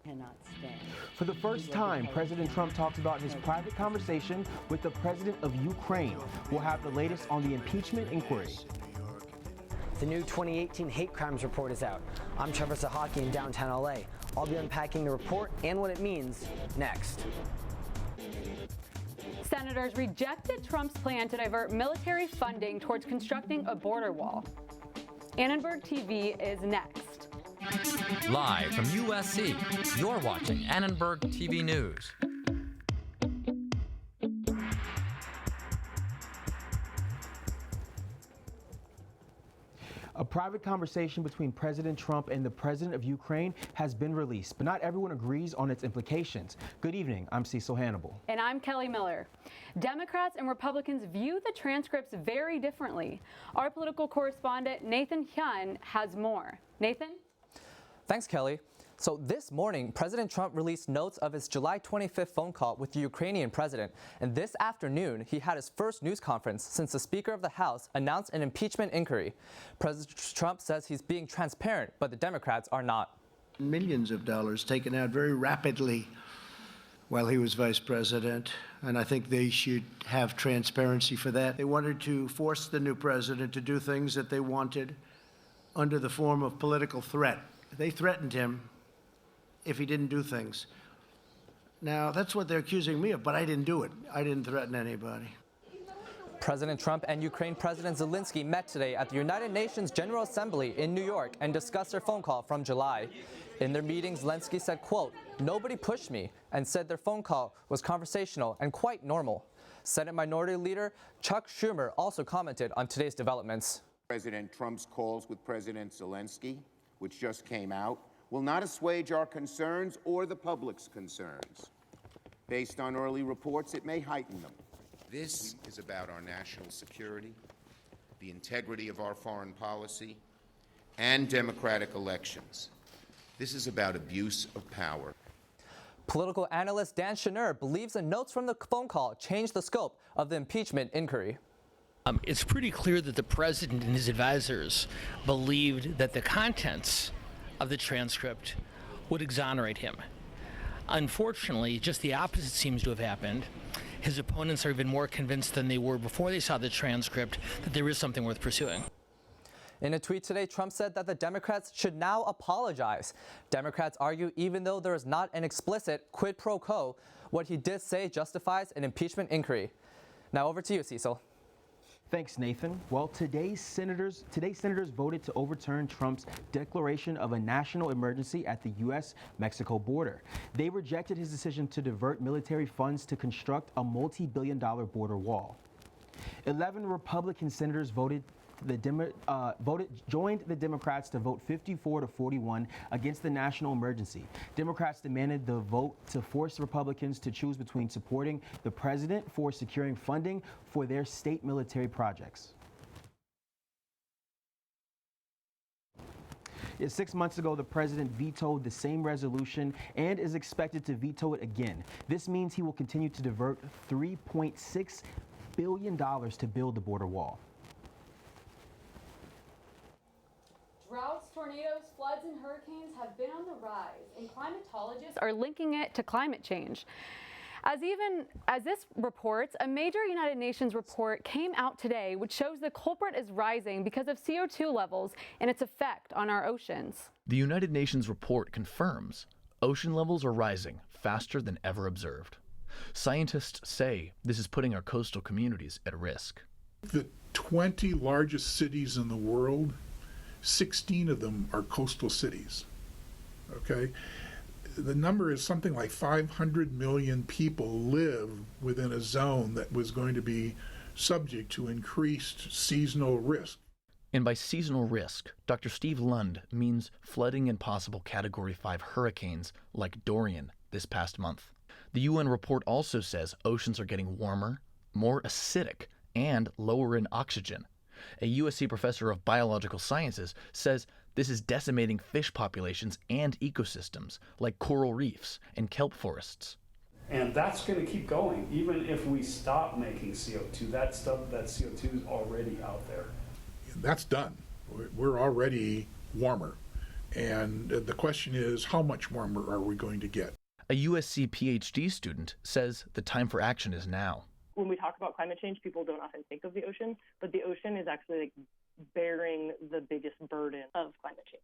Cannot stand. For the first time, President Trump talked about his private conversation with the president of Ukraine. We'll have the latest on the impeachment inquiry. The new 2018 hate crimes report is out. I'm Trevor Sochocki in downtown LA. I'll be unpacking the report and what it means next. Senators rejected Trump's plan to divert military funding towards constructing a border wall. Annenberg TV is next. Live from USC, you're watching Annenberg TV News. A private conversation between President Trump and the president of Ukraine has been released, but not everyone agrees on its implications. Good evening, I'm Cecil Hannibal. And I'm Kellie Miller. Democrats and Republicans view the transcripts very differently. Our political correspondent, Nathan Hyun, has more. Nathan? Thanks, Kellie. So this morning, President Trump released notes of his July 25th phone call with the Ukrainian president. And this afternoon, he had his first news conference since the Speaker of the House announced an impeachment inquiry. President Trump says he's being transparent, but the Democrats are not. Millions of dollars taken out very rapidly while he was vice president, and I think they should have transparency for that. They wanted to force the new president to do things that they wanted under the form of political threat. They threatened him if he didn't do things. Now, that's what they're accusing me of, but I didn't do it. I didn't threaten anybody. President Trump and Ukraine President Zelensky met today at the United Nations General Assembly in New York and discussed their phone call from July. In their meeting, Zelensky said, quote, "Nobody pushed me," and said their phone call was conversational and quite normal. Senate Minority Leader Chuck Schumer also commented on today's developments. President Trump's calls with President Zelensky, which just came out, will not assuage our concerns or the public's concerns. Based on early reports, it may heighten them. This is about our national security, the integrity of our foreign policy, and democratic elections. This is about abuse of power. Political analyst Dan Schnur believes the notes from the phone call changed the scope of the impeachment inquiry. It's pretty clear that the president and his advisors believed that the contents of the transcript would exonerate him. Unfortunately, just the opposite seems to have happened. His opponents are even more convinced than they were before they saw the transcript that there is something worth pursuing. In a tweet today, Trump said that the Democrats should now apologize. Democrats argue even though there is not an explicit quid pro quo, what he did say justifies an impeachment inquiry. Now over to you, Cecil. Thanks, Nathan. Well, today senators voted to overturn Trump's declaration of a national emergency at the U.S.-Mexico border. They rejected his decision to divert military funds to construct a multi-billion-dollar border wall. 11 Republican senators joined the Democrats to vote 54-41 against the national emergency. Democrats demanded the vote to force Republicans to choose between supporting the president for securing funding for their state military projects. 6 months ago, the president vetoed the same resolution and is expected to veto it again. This means he will continue to divert $3.6 billion to build the border wall. Droughts, tornadoes, floods, and hurricanes have been on the rise, and climatologists are linking it to climate change. As this reports, a major United Nations report came out today which shows the culprit is rising because of CO2 levels and its effect on our oceans. The United Nations report confirms ocean levels are rising faster than ever observed. Scientists say this is putting our coastal communities at risk. The 20 largest cities in the world, 16 of them are coastal cities, okay? The number is something like 500 million people live within a zone that was going to be subject to increased seasonal risk. And by seasonal risk, Dr. Steve Lund means flooding and possible Category 5 hurricanes like Dorian this past month. The UN report also says oceans are getting warmer, more acidic, and lower in oxygen. A USC professor of biological sciences says this is decimating fish populations and ecosystems like coral reefs and kelp forests. And that's going to keep going. Even if we stop making CO2, that CO2 is already out there. That's done. We're already warmer. And the question is, how much warmer are we going to get? A USC PhD student says the time for action is now. When we talk about climate change, people don't often think of the ocean, but the ocean is actually like bearing the biggest burden of climate change.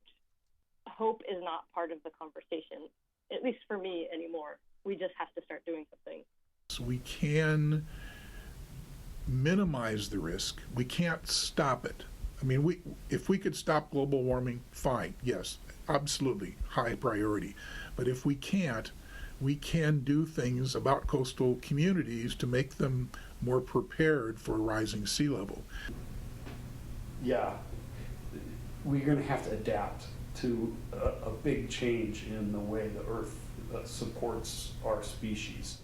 Hope is not part of the conversation, at least for me anymore. We just have to start doing something. So we can minimize the risk. We can't stop it. I mean, if we could stop global warming, fine, yes, absolutely, high priority. But if we can't, we can do things about coastal communities to make them more prepared for rising sea level. Yeah, we're going to have to adapt to a big change in the way the Earth supports our species.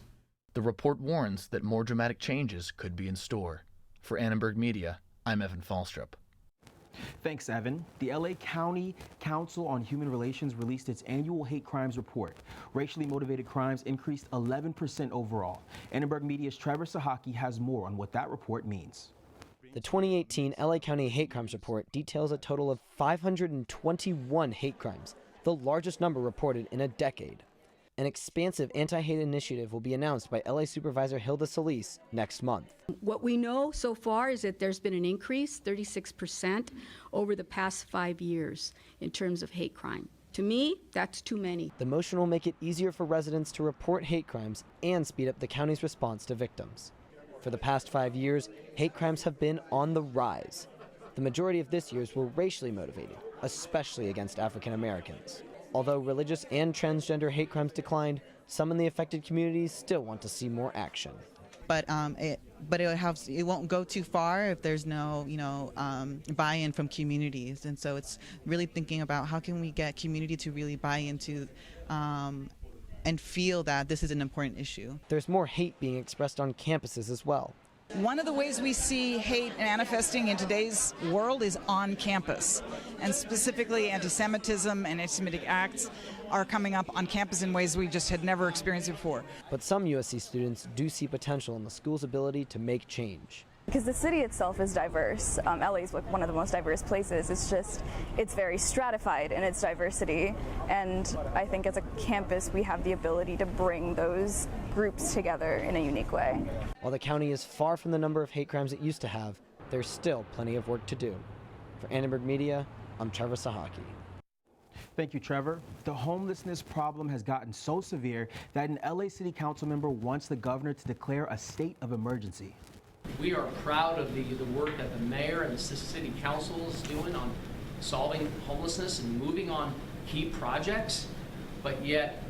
The report warns that more dramatic changes could be in store. For Annenberg Media, I'm Evan Falstrup. Thanks, Evan. The LA County Council on Human Relations released its annual hate crimes report. Racially motivated crimes increased 11% overall. Annenberg Media's Trevor Sochocki has more on what that report means. The 2018 LA County Hate Crimes Report details a total of 521 hate crimes, the largest number reported in a decade. An expansive anti-hate initiative will be announced by LA Supervisor Hilda Solis next month. What we know so far is that there's been an increase, 36%, over the past 5 years in terms of hate crime. To me, that's too many. The motion will make it easier for residents to report hate crimes and speed up the county's response to victims. For the past 5 years, hate crimes have been on the rise. The majority of this year's were racially motivated, especially against African Americans. Although religious and transgender hate crimes declined, some in the affected communities still want to see more action. But it won't go too far if there's no buy-in from communities, and so it's really thinking about how can we get community to really buy into and feel that this is an important issue. There's more hate being expressed on campuses as well. One of the ways we see hate manifesting in today's world is on campus, and specifically anti-Semitism and anti-Semitic acts are coming up on campus in ways we just had never experienced before. But some USC students do see potential in the school's ability to make change. Because the city itself is diverse. LA is one of the most diverse places. It's very stratified in its diversity. And I think as a campus, we have the ability to bring those groups together in a unique way. While the county is far from the number of hate crimes it used to have, there's still plenty of work to do. For Annenberg Media, I'm Trevor Sochocki. Thank you, Trevor. The homelessness problem has gotten so severe that an LA City Council member wants the governor to declare a state of emergency. We are proud of the work that the mayor and the city council is doing on solving homelessness and moving on key projects, but yet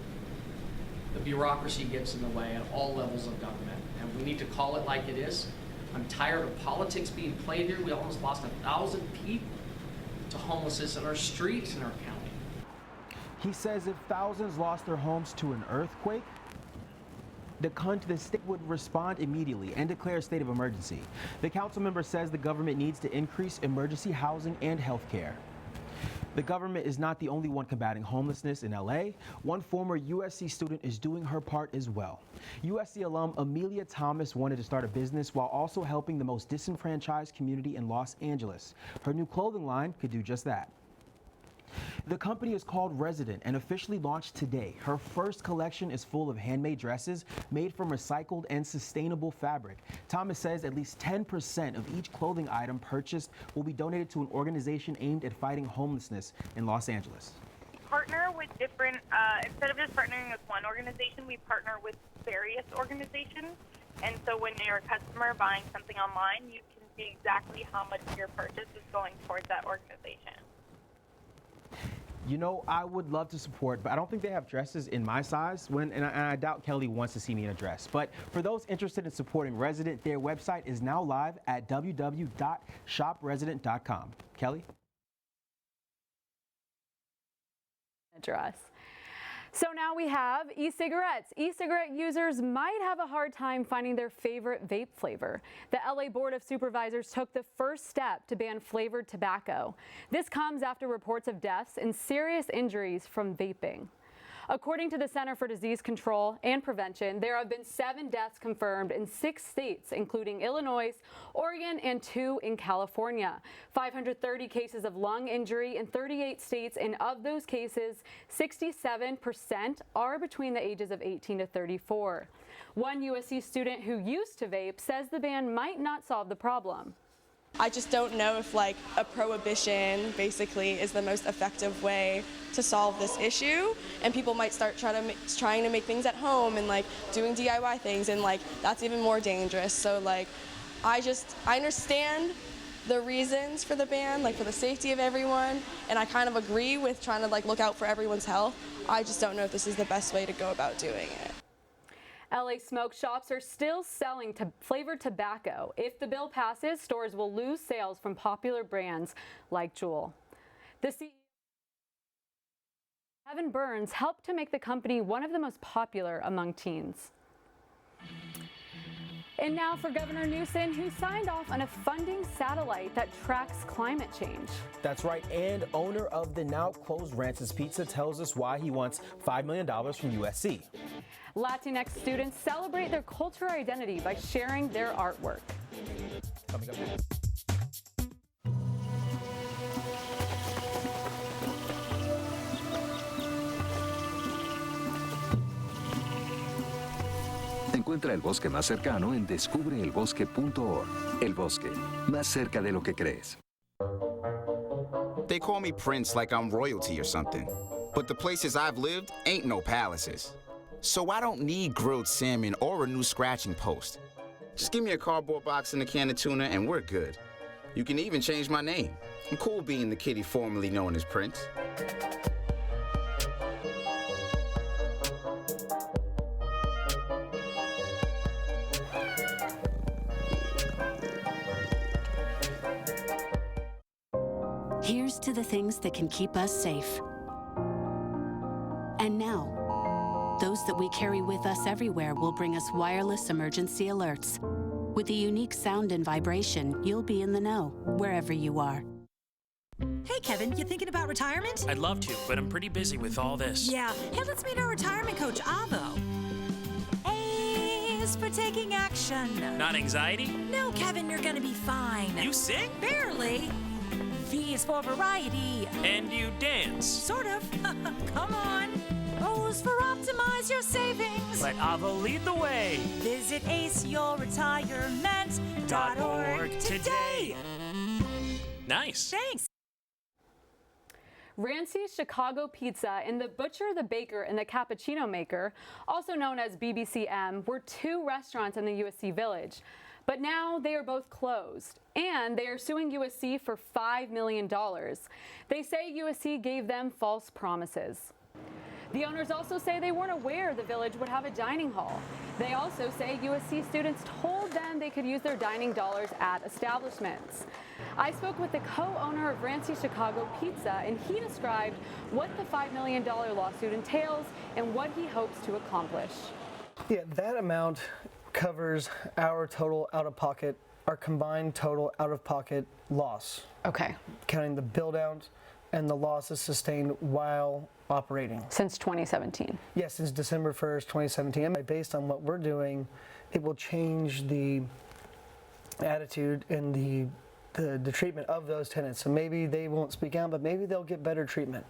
the bureaucracy gets in the way at all levels of government, and we need to call it like it is. I'm tired of politics being played here. We almost lost 1,000 people to homelessness in our streets in our county. He says if thousands lost their homes to an earthquake, the state would respond immediately and declare a state of emergency. The council member says the government needs to increase emergency housing and health care. The government is not the only one combating homelessness in LA. One former USC student is doing her part as well. USC alum Amelia Thomas wanted to start a business while also helping the most disenfranchised community in Los Angeles. Her new clothing line could do just that. The company is called Resident and officially launched today. Her first collection is full of handmade dresses made from recycled and sustainable fabric. Thomas says at least 10% of each clothing item purchased will be donated to an organization aimed at fighting homelessness in Los Angeles. Partner with different, instead of just partnering with one organization, we partner with various organizations. And so when you're a customer buying something online, you can see exactly how much your purchase is going towards that organization. You know, I would love to support, but I don't think they have dresses in my size, and I doubt Kellie wants to see me in a dress. But for those interested in supporting Resident, their website is now live at www.shopresident.com. Kellie? Address. So now we have e-cigarettes. E-cigarette users might have a hard time finding their favorite vape flavor. The LA Board of Supervisors took the first step to ban flavored tobacco. This comes after reports of deaths and serious injuries from vaping. According to the Center for Disease Control and Prevention, there have been 7 deaths confirmed in 6 states, including Illinois, Oregon, and 2 in California. 530 cases of lung injury in 38 states, and of those cases, 67% are between the ages of 18 to 34. One USC student who used to vape says the ban might not solve the problem. I just don't know if like a prohibition basically is the most effective way to solve this issue, and people might start trying to make things at home and like doing DIY things, and like that's even more dangerous. So like I understand the reasons for the ban, like for the safety of everyone, and I kind of agree with trying to like look out for everyone's health. I just don't know if this is the best way to go about doing it. LA smoke shops are still selling flavored tobacco. If the bill passes, stores will lose sales from popular brands like Juul. The CEO, Kevin Burns, helped to make the company one of the most popular among teens. And now for Governor Newsom, who signed off on a funding satellite that tracks climate change. That's right, and owner of the now closed Rance's Pizza tells us why he wants $5 million from USC. Latinx students celebrate their cultural identity by sharing their artwork. Coming up next. Encuentra el bosque más cercano en descubreelbosque.org. El bosque, más cerca de lo que crees. They call me Prince like I'm royalty or something. But the places I've lived ain't no palaces. So I don't need grilled salmon or a new scratching post. Just give me a cardboard box and a can of tuna and we're good. You can even change my name. I'm cool being the kitty formerly known as Prince. Here's to the things that can keep us safe. And now, those that we carry with us everywhere will bring us wireless emergency alerts. With the unique sound and vibration, you'll be in the know, wherever you are. Hey, Kevin, you thinking about retirement? I'd love to, but I'm pretty busy with all this. Yeah. Hey, let's meet our retirement coach, Avo. A is for taking action. Not anxiety? No, Kevin, you're gonna be fine. You sing? Barely. V is for variety. And you dance? Sort of. Come on. O is for optimize your savings. Let Avo lead the way. Visit aceyourretirement.org today. Nice. Thanks. Rance's Chicago Pizza and the Butcher, the Baker, and the Cappuccino Maker, also known as BBCM, were 2 restaurants in the USC Village. But now they are both closed, and they are suing USC for $5 million. They say USC gave them false promises. The owners also say they weren't aware the Village would have a dining hall. They also say USC students told them they could use their dining dollars at establishments. I spoke with the co-owner of Rance's Chicago Pizza, and he described what the $5 million lawsuit entails and what he hopes to accomplish. Yeah, that amount covers our total out-of-pocket, our combined total out-of-pocket loss. Okay. Counting the build-out and the losses sustained while operating. Since 2017? Yes, since December 1st, 2017. And based on what we're doing, it will change the attitude and the treatment of those tenants. So maybe they won't speak out, but maybe they'll get better treatment.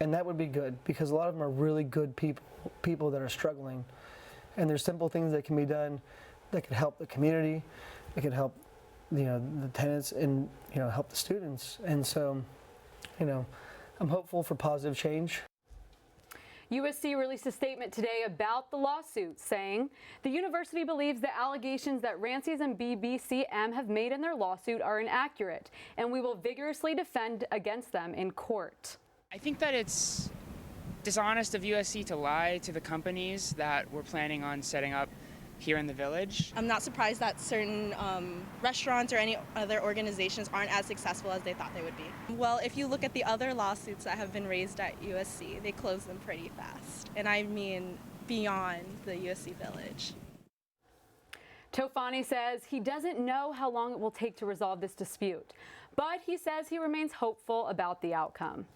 And that would be good, because a lot of them are really good people that are struggling. And there's simple things that can be done that could help the community, that could help, the tenants, and help the students. And so, I'm hopeful for positive change. USC released a statement today about the lawsuit, saying the university believes the allegations that Rance's and BBCM have made in their lawsuit are inaccurate, and we will vigorously defend against them in court. I think that it's dishonest of USC to lie to the companies that we're planning on setting up here in the Village. I'm not surprised that certain restaurants or any other organizations aren't as successful as they thought they would be. Well, if you look at the other lawsuits that have been raised at USC, they close them pretty fast. And I mean beyond the USC Village. Tofani says he doesn't know how long it will take to resolve this dispute, but he says he remains hopeful about the outcome.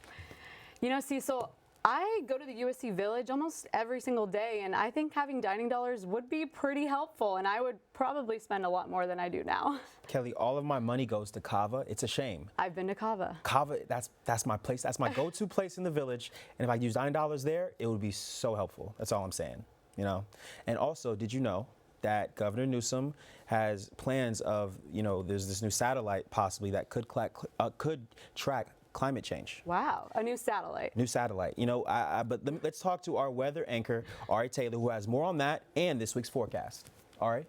Cecil, I go to the USC Village almost every single day, and I think having dining dollars would be pretty helpful, and I would probably spend a lot more than I do now. Kelly, all of my money goes to Kava. It's a shame. I've been to Kava. Kava, that's my place. That's my go-to place in the Village. And if I use dining dollars there, it would be so helpful. That's all I'm saying, you know. And also, did you know that Governor Newsom has plans of, you know, there's this new satellite possibly that could track climate change. Wow, a new satellite. New satellite. You know, but let's talk to our weather anchor, Ari Taylor, who has more on that and this week's forecast. Ari?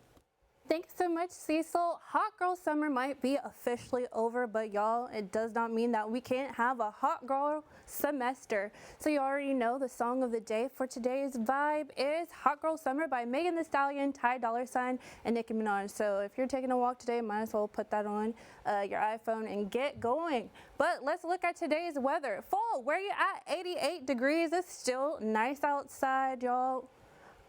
Thanks so much, Cecil. Hot girl summer might be officially over, but y'all, it does not mean that we can't have a hot girl semester. So you already know the song of the day for today's vibe is Hot Girl Summer by Megan Thee Stallion, Ty Dolla $ign, and Nicki Minaj. So if you're taking a walk today, might as well put that on your iPhone and get going. But let's look at today's weather. Fall, where you at? 88 degrees. It's still nice outside, y'all.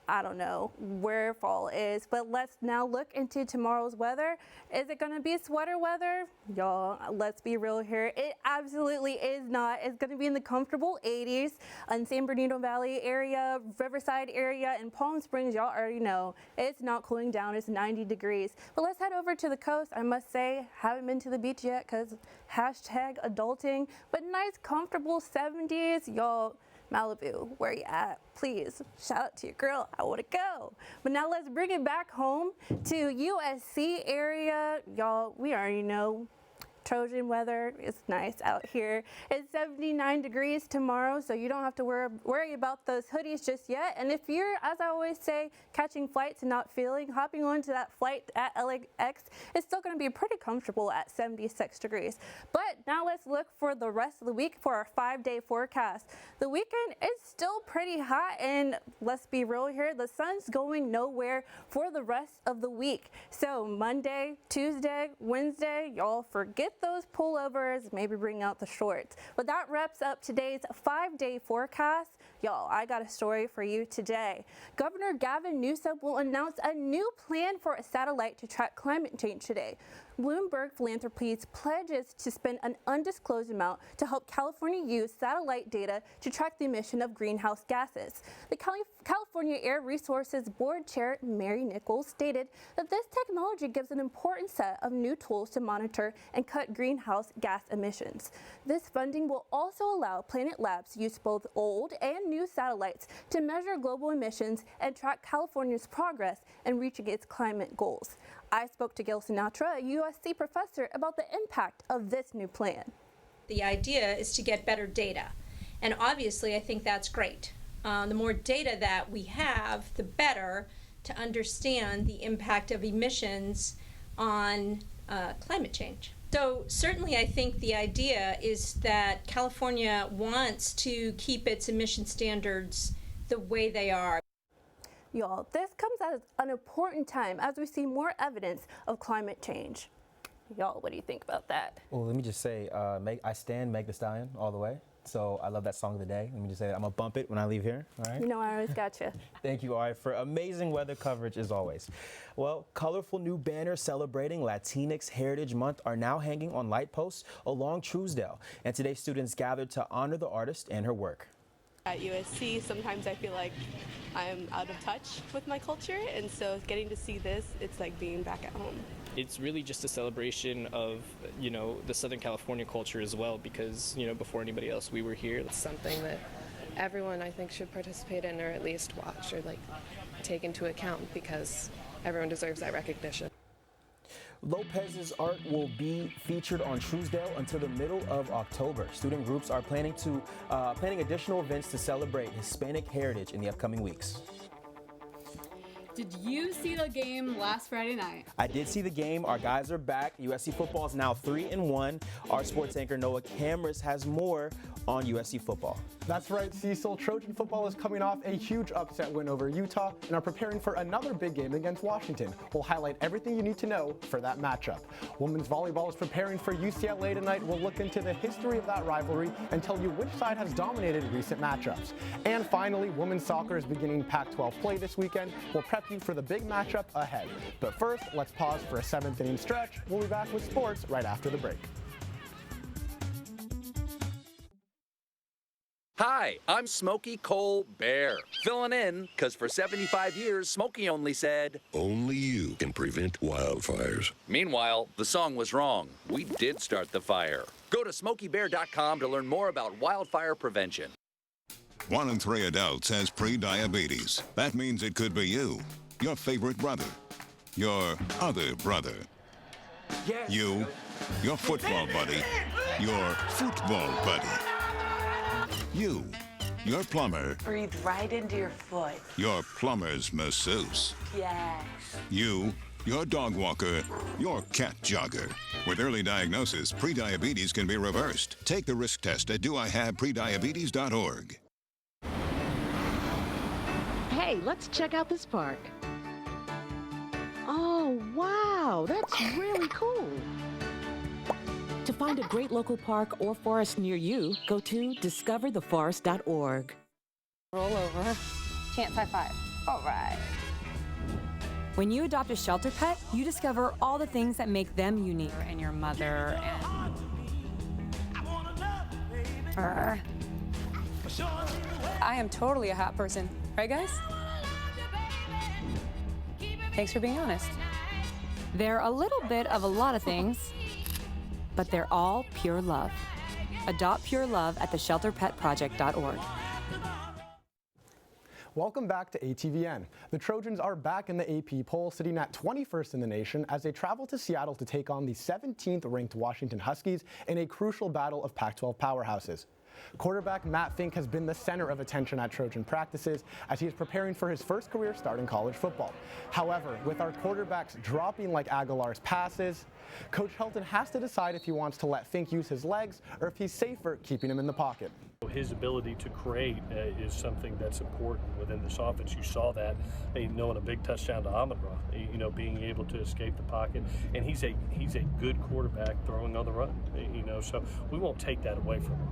I don't know where fall is, but let's now look into tomorrow's weather. Is it going to be sweater weather? Y'all, let's be real here. It absolutely is not. It's going to be in the comfortable 80s in San Bernardino Valley area, Riverside area, and Palm Springs. Y'all already know it's not cooling down. It's 90 degrees. But let's head over to the coast. I must say, haven't been to the beach yet because #adulting, but nice comfortable 70s. Y'all, Malibu, where you at? Please, shout out to your girl. I want to go. But now let's bring it back home to USC area. Y'all, we already know Trojan weather is nice out here. It's 79 degrees tomorrow, so you don't have to worry about those hoodies just yet. And if you're, as I always say, catching flights and not feeling, hopping onto that flight at LAX, it's still going to be pretty comfortable at 76 degrees. But now let's look for the rest of the week for our 5-day forecast. The weekend is still pretty hot, and let's be real here, the sun's going nowhere for the rest of the week. So Monday, Tuesday, Wednesday, y'all forget those pullovers, maybe bring out the shorts. But that wraps up today's 5-day forecast. Y'all, I got a story for you today. Governor Gavin Newsom will announce a new plan for a satellite to track climate change today. Bloomberg Philanthropies pledges to spend an undisclosed amount to help California use satellite data to track the emission of greenhouse gases. The California Air Resources Board Chair Mary Nichols stated that this technology gives an important set of new tools to monitor and cut greenhouse gas emissions. This funding will also allow Planet Labs to use both old and new satellites to measure global emissions and track California's progress in reaching its climate goals. I spoke to Gail Sinatra, a USC professor, about the impact of this new plan. The idea is to get better data, and obviously I think that's great. The more data that we have, the better to understand the impact of emissions on climate change. So certainly I think the idea is that California wants to keep its emission standards the way they are. Y'all, this comes at an important time as we see more evidence of climate change. Y'all, what do you think about that? Well, let me just say, I stand Meg Thee Stallion all the way. So I love that song of the day. Let me just say that I'm gonna bump it when I leave here. All right. You know, I always got you. Thank you, Ari, for amazing weather coverage as always. Well, colorful new banners celebrating Latinx Heritage Month are now hanging on light posts along Truesdale. And today, students gathered to honor the artist and her work. At USC, sometimes I feel like I'm out of touch with my culture, and so getting to see this, it's like being back at home. It's really just a celebration of, you know, the Southern California culture as well, because, you know, before anybody else, we were here. It's something that everyone, I think, should participate in, or at least watch or, like, take into account, because everyone deserves that recognition. Lopez's art will be featured on Truesdale until the middle of October. Student groups are planning additional events to celebrate Hispanic heritage in the upcoming weeks. Did you see the game last Friday night? I did see the game. Our guys are back. USC football is now 3-1. Our sports anchor Noah Camras has more on USC football. That's right, Cecil. Trojan football is coming off a huge upset win over Utah and are preparing for another big game against Washington. We'll highlight everything you need to know for that matchup. Women's volleyball is preparing for UCLA tonight. We'll look into the history of that rivalry and tell you which side has dominated recent matchups. And finally, women's soccer is beginning Pac-12 play this weekend. We'll prep you for the big matchup ahead. But first, let's pause for a 7th inning stretch. We'll be back with sports right after the break. Hi, I'm Smokey Cole Bear, filling in because for 75 years, Smokey only said, "Only you can prevent wildfires." Meanwhile, the song was wrong. We did start the fire. Go to SmokeyBear.com to learn more about wildfire prevention. 1 in 3 adults has pre-diabetes. That means it could be you, your favorite brother, your other brother, you, your football buddy, your football buddy, you, your plumber, Breathe right into your foot. your plumber's masseuse, Yes. you, your dog walker, your cat jogger. With early diagnosis, prediabetes can be reversed. Take the risk test at doihaveprediabetes.org. Hey, let's check out this park. Oh, wow, that's really cool. To find a great local park or forest near you, go to discovertheforest.org. Roll over. Chance high five. All right. When you adopt a shelter pet, you discover all the things that make them unique. And your mother and... I am totally a hot person. Right, guys? Thanks for being honest. They're a little bit of a lot of things, but they're all pure love. Adopt pure love at theshelterpetproject.org. Welcome back to ATVN. The Trojans are back in the AP poll, sitting at 21st in the nation as they travel to Seattle to take on the 17th ranked Washington Huskies in a crucial battle of Pac-12 powerhouses. Quarterback Matt Fink has been the center of attention at Trojan practices as he is preparing for his first career start in college football. However, with our quarterbacks dropping like Aguilar's passes, Coach Helton has to decide if he wants to let Fink use his legs or if he's safer keeping him in the pocket. His ability to create is something that's important within this offense. You saw that, in a big touchdown to Annenberg, being able to escape the pocket, and he's a good quarterback throwing on the run, so we won't take that away from him.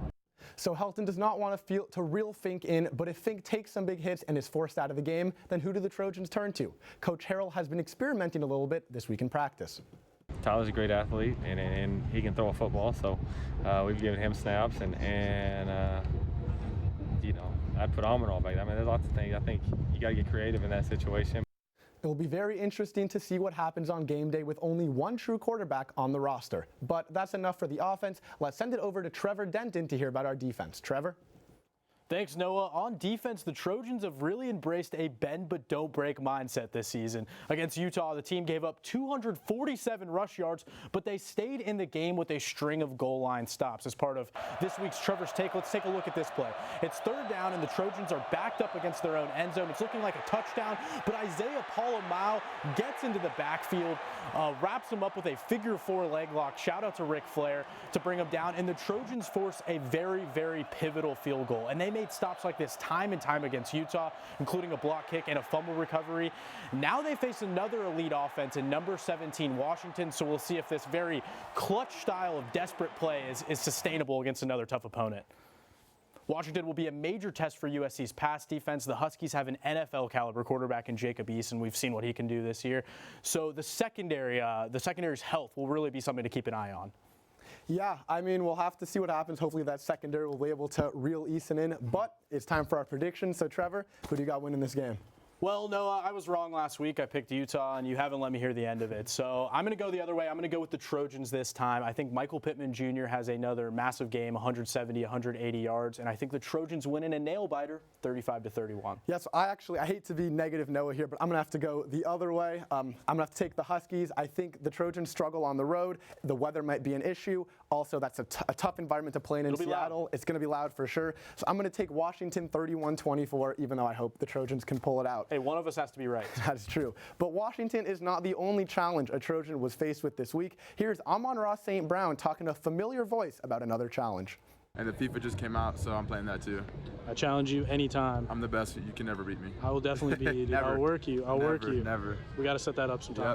So Helton does not want to reel Fink in, but if Fink takes some big hits and is forced out of the game, then who do the Trojans turn to? Coach Harrell has been experimenting a little bit this week in practice. Tyler's a great athlete, and he can throw a football, so we've given him snaps, and I'd put Amon back. I mean, there's lots of things. I think you got to get creative in that situation. It will be very interesting to see what happens on game day with only one true quarterback on the roster. But that's enough for the offense. Let's send it over to Trevor Denton to hear about our defense. Trevor? Thanks, Noah. On defense, the Trojans have really embraced a bend but don't break mindset this season. Against Utah, the team gave up 247 rush yards, but they stayed in the game with a string of goal line stops. As part of this week's Trevor's Take, let's take a look at this play. It's third down, and the Trojans are backed up against their own end zone. It's looking like a touchdown, but Isaiah Palomau gets into the backfield, wraps him up with a figure-4 leg lock. Shout out to Ric Flair to bring him down, and the Trojans force a very, very pivotal field goal. And they made stops like this time and time against Utah, including a block kick and a fumble recovery. Now they face another elite offense in number 17 Washington, so we'll see if this very clutch style of desperate play is sustainable against another tough opponent. Washington will be a major test for USC's pass defense. The Huskies have an NFL caliber quarterback in Jacob Eason. We've seen what he can do this year. So the secondary's health will really be something to keep an eye on. Yeah, I mean, we'll have to see what happens. Hopefully that secondary will be able to reel Eason in. But it's time for our predictions. So, Trevor, who do you got winning this game? Well, Noah, I was wrong last week. I picked Utah, and you haven't let me hear the end of it. So I'm going to go the other way. I'm going to go with the Trojans this time. I think Michael Pittman Jr. has another massive game, 170, 180 yards, and I think the Trojans win in a nail-biter, 35-31. Yes, I hate to be negative Noah here, but I'm going to have to go the other way. I'm going to have to take the Huskies. I think the Trojans struggle on the road. The weather might be an issue. Also, that's a tough environment to play in Seattle. It's going to be loud for sure. So I'm going to take Washington 31-24, even though I hope the Trojans can pull it out. Hey, one of us has to be right. That is true. But Washington is not the only challenge a Trojan was faced with this week. Here's Amon-Ra St. Brown talking to a familiar voice about another challenge. And the FIFA just came out, so I'm playing that too. I challenge you anytime. I'm the best. You can never beat me. I will definitely beat you, dude. I'll work you. I'll work you. Never. We got to set that up sometime. Yep.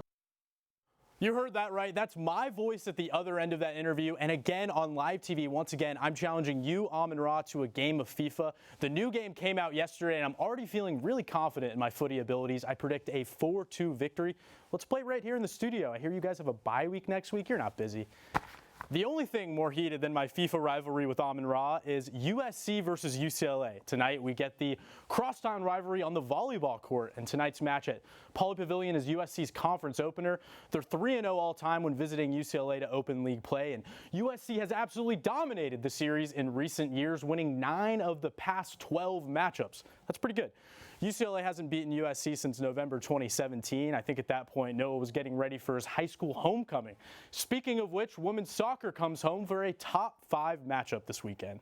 You heard that right. That's my voice at the other end of that interview. And again, on live TV, once again, I'm challenging you, Amon-Ra, to a game of FIFA. The new game came out yesterday, and I'm already feeling really confident in my footy abilities. I predict a 4-2 victory. Let's play right here in the studio. I hear you guys have a bye week next week. You're not busy. The only thing more heated than my FIFA rivalry with Amun-Ra is USC versus UCLA. Tonight we get the crosstown rivalry on the volleyball court, and tonight's match at Pauley Pavilion is USC's conference opener. They're 3-0 all time when visiting UCLA to open league play, and USC has absolutely dominated the series in recent years, winning 9 of the past 12 matchups. That's pretty good. UCLA hasn't beaten USC since November 2017. I think at that point, Noah was getting ready for his high school homecoming. Speaking of which, women's soccer comes home for a top 5 matchup this weekend.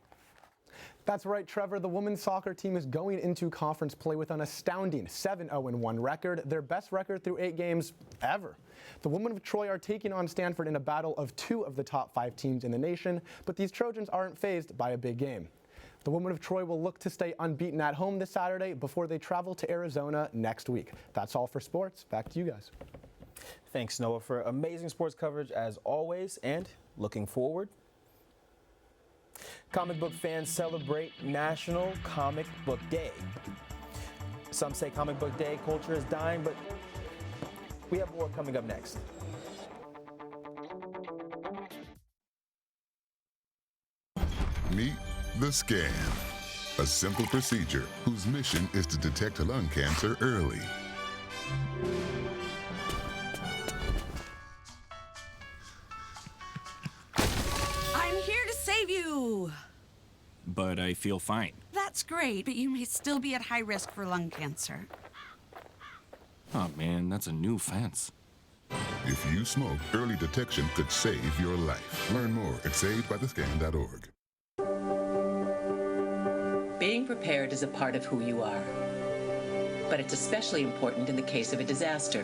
That's right, Trevor. The women's soccer team is going into conference play with an astounding 7-0-1 record, their best record through 8 games ever. The women of Troy are taking on Stanford in a battle of 2 of the top 5 teams in the nation, but these Trojans aren't fazed by a big game. The women of Troy will look to stay unbeaten at home this Saturday before they travel to Arizona next week. That's all for sports. Back to you guys. Thanks, Noah, for amazing sports coverage as always, and looking forward. Comic book fans celebrate National Comic Book Day. Some say Comic Book Day culture is dying, but we have more coming up next. Meet the scan, a simple procedure whose mission is to detect lung cancer early. I'm here to save you. But I feel fine. That's great, but you may still be at high risk for lung cancer. Oh man, that's a new fence. If you smoke, early detection could save your life. Learn more at savedbythescan.org. Being prepared is a part of who you are, but it's especially important in the case of a disaster.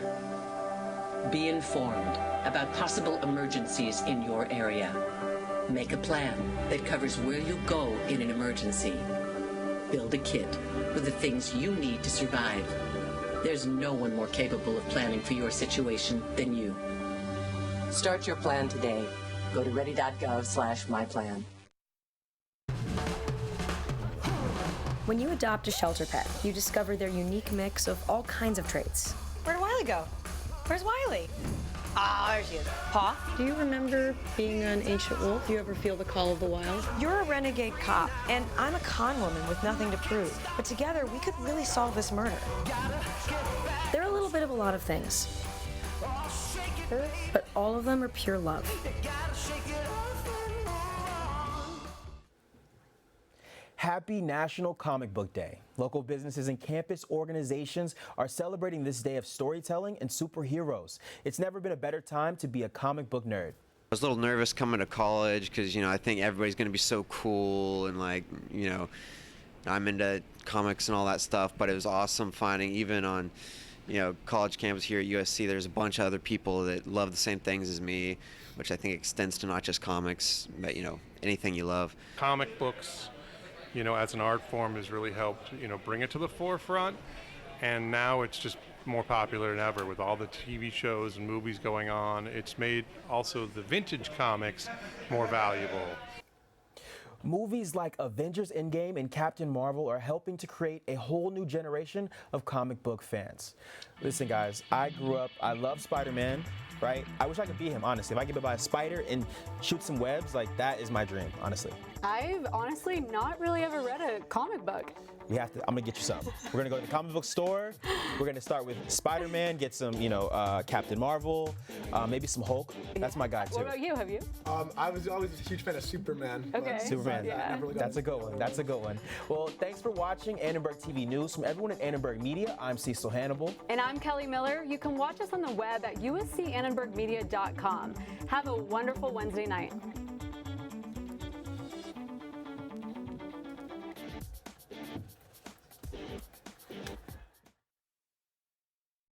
Be informed about possible emergencies in your area. Make a plan that covers where you'll go in an emergency. Build a kit with the things you need to survive. There's no one more capable of planning for your situation than you. Start your plan today. Go to ready.gov/myplan. When you adopt a shelter pet, you discover their unique mix of all kinds of traits. Where'd Wiley go? Where's Wiley? Ah, there she is. Paw? Do you remember being an ancient wolf? Do you ever feel the call of the wild? You're a renegade cop, and I'm a con woman with nothing to prove. But together, we could really solve this murder. They're a little bit of a lot of things, but all of them are pure love. Happy National Comic Book Day. Local businesses and campus organizations are celebrating this day of storytelling and superheroes. It's never been a better time to be a comic book nerd. I was a little nervous coming to college because, I think everybody's going to be so cool and I'm into comics and all that stuff, but it was awesome finding even on, college campus here at USC, there's a bunch of other people that love the same things as me, which I think extends to not just comics, but, anything you love. Comic books, as an art form has really helped, bring it to the forefront. And now it's just more popular than ever with all the TV shows and movies going on. It's made also the vintage comics more valuable. Movies like Avengers Endgame and Captain Marvel are helping to create a whole new generation of comic book fans. Listen, guys, I love Spider-Man, right? I wish I could be him, honestly. If I get bit by a spider and shoot some webs, that is my dream, honestly. I've honestly not really ever read a comic book. I'm gonna get you some. We're gonna go to the comic book store. We're gonna start with Spider-Man, get some, Captain Marvel, maybe some Hulk. That's my guy too. What about you? Have you? I was always a huge fan of Superman. Okay. Superman. Yeah. That's a good one. That's a good one. Well, thanks for watching Annenberg TV News. From everyone at Annenberg Media, I'm Cecil Hannibal. And I'm Kellie Miller. You can watch us on the web at uscannenbergmedia.com. Have a wonderful Wednesday night.